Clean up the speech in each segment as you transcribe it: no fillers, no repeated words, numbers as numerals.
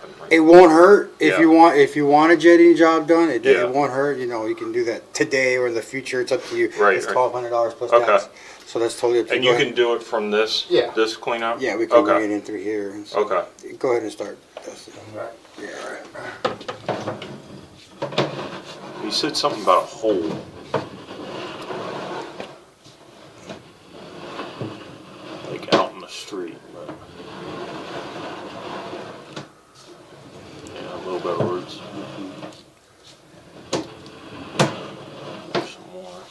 happen. Right? It won't hurt if Yeah. you want a jetting job done. Yeah. It won't hurt. You know, you can do that today or in the future. It's up to you. Right, It's right. $1,200 plus Okay. tax. So that's totally up to you. And Go you ahead. can do it from this? Yeah. This cleanout? Yeah, we can bring Okay. it in through here. And so Okay. Go ahead and start, Dustin. Right. Yeah. You said something about a hole. Like out in the street. But yeah, a little bit of roots. Some more.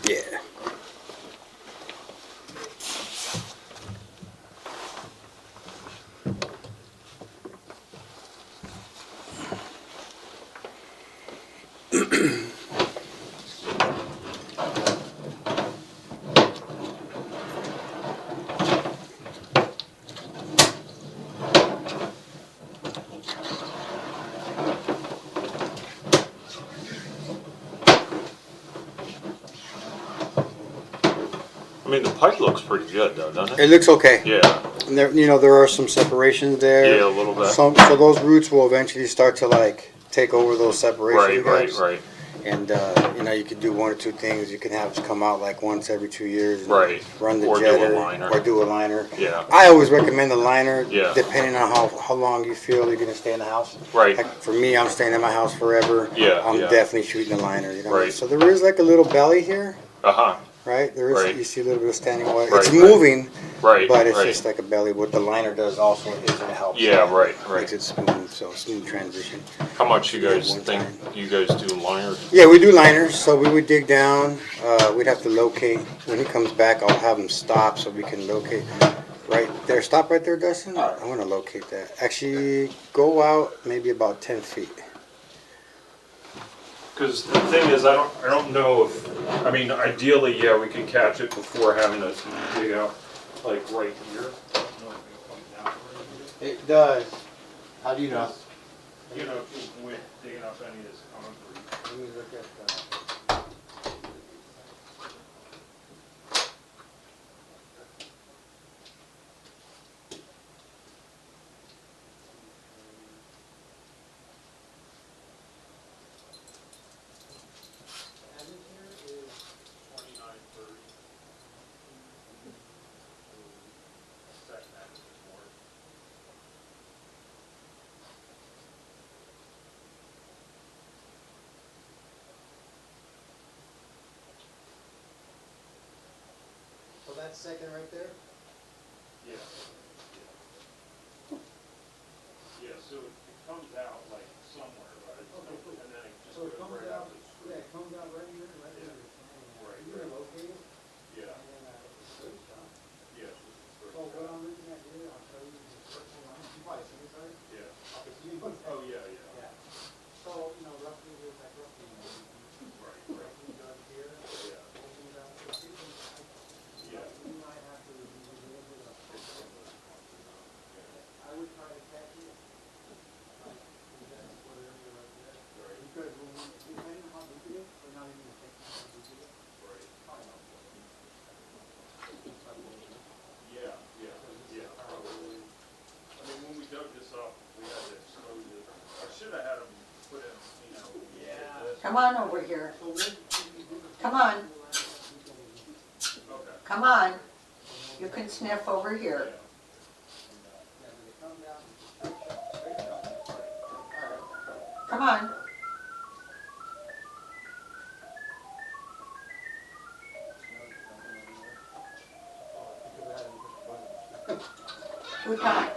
Yeah. I mean, the pipe looks pretty good, though, doesn't It it? looks okay. Yeah. And there, there are some separations there. Yeah, a little bit. So those roots will eventually start to like take over those separation Right, gaps. right. And you could do one or two things. You can have it come out like once every 2 years. And Right. Run the Or do a jetter liner. or do a liner. Yeah. I always recommend the liner. Yeah. Depending on how long you feel you're gonna stay in the house. Right. Like for me, I'm staying in my house forever. Yeah, I'm yeah. definitely shooting the liner. You know. Right. So there is like a little belly here, Uh-huh. right? There is. Right. You see a little bit of standing water. Right, It's right. moving. Right, But it's right. just like a belly. What the liner does also is it helps. Yeah, right, right. Makes it smooth, so smooth transition. How much you guys One think time. you guys do liners? Yeah, we do liners, so we would dig down. We'd have to locate. When he comes back, I'll have him stop so we can locate. Right there, stop right there, Dustin. I want to locate that. Actually, go out maybe about 10 feet. Because the thing is, I don't know if, I mean, ideally, yeah, we could catch it before having to dig out, like right here. It does. How do you know? You know, with digging up any of this concrete. Let me look at So that second right there? Yeah. Yeah, so it comes out like somewhere, right? Okay, cool. And then it just So it goes comes right out, out the street. yeah, it comes out right here, right Yeah. here. Right, You're right. located, Yeah, and then search, huh? yeah. this is So first what cut. I'm looking at here, I'll show you the circle line. You probably seen this already? Yeah. Okay, so you look. Oh, yeah, yeah. Yeah. So, roughly, there's like roughly, Right, right. roughly done here. Yeah. Open down. So Yeah. you might have to do a little bit of. I would try to catch it. Like, in that square area right there. Right. Because when we, depending on how big it is, we're not even gonna take how big it is. Right. Probably not. Yeah, yeah, yeah, probably. I mean, when we dug this up, we had to expose it. I should have had them put in, this. Come on over here. So when Come on. Okay. Come on. You can sniff over here. Come on. Good time.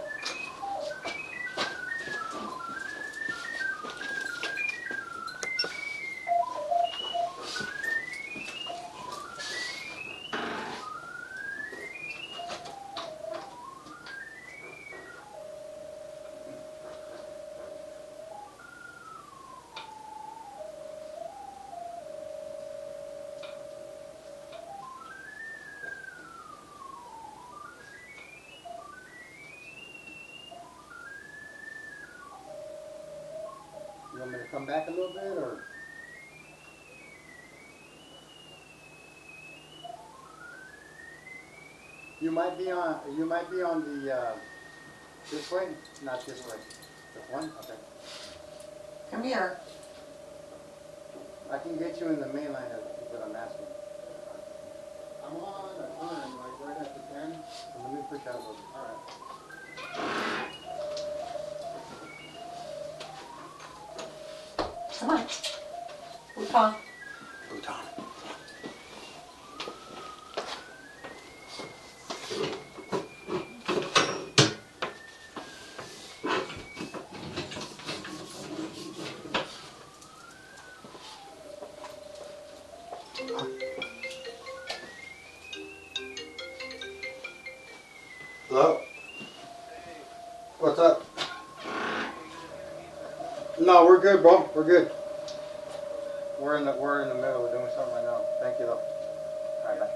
want me to come back a little bit, or? You might be on the, this way, not this way. This one? Okay. Come here. I can get you in the main line, is what I'm asking. I'm on a turn, like right at the 10. So let me push out a little bit. All right. Come on. Bhutan. Bhutan. Hello? What's up? No, we're good, bro. We're good. We're in the middle of doing something right now. Thank you, though. All right, bye.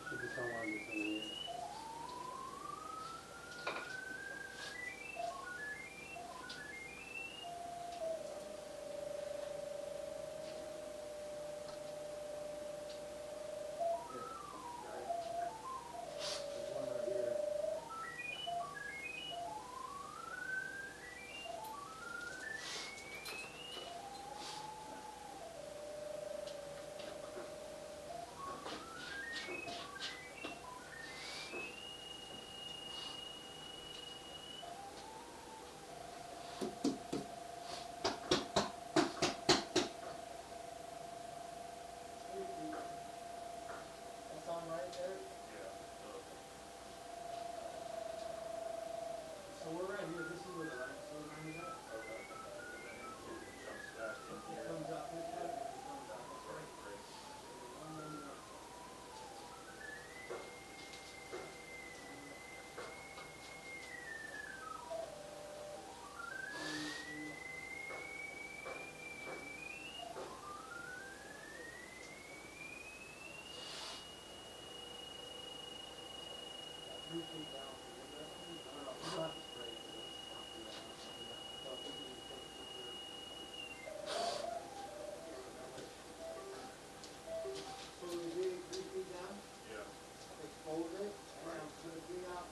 Should be someone this in the year. There's one right here. That's on right there. Yeah. So we're right here. This is where the right soul line is at. Okay. And then it jumps back in It here. comes out this way and it comes out this way. Right. So we dig 3 feet down, Yeah. expose it, and put it out,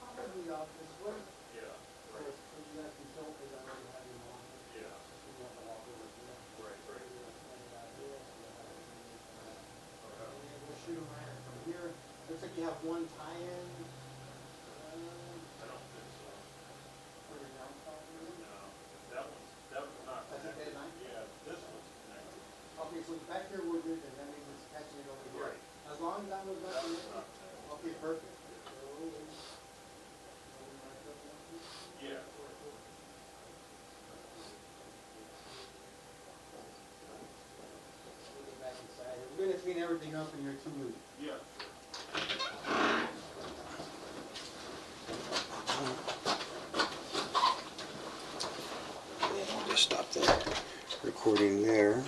probably out this way. Yeah. So you guys can show, because I already have you on. Yeah. You want to walk over here. Right. And then we'll shoot them right from here. Looks like you have one tie-in. I don't think so. For your downside, maybe? No. That one's not That's a connected. dead line? Yeah, this one's connected. Okay, so back here we're good, then that means it's catching it over here. Right. As long as that was not That one's connected. not connected. Okay, perfect. Yeah. We'll get back inside. We're gonna clean everything up in here too. Yeah. I'll just stop the recording there.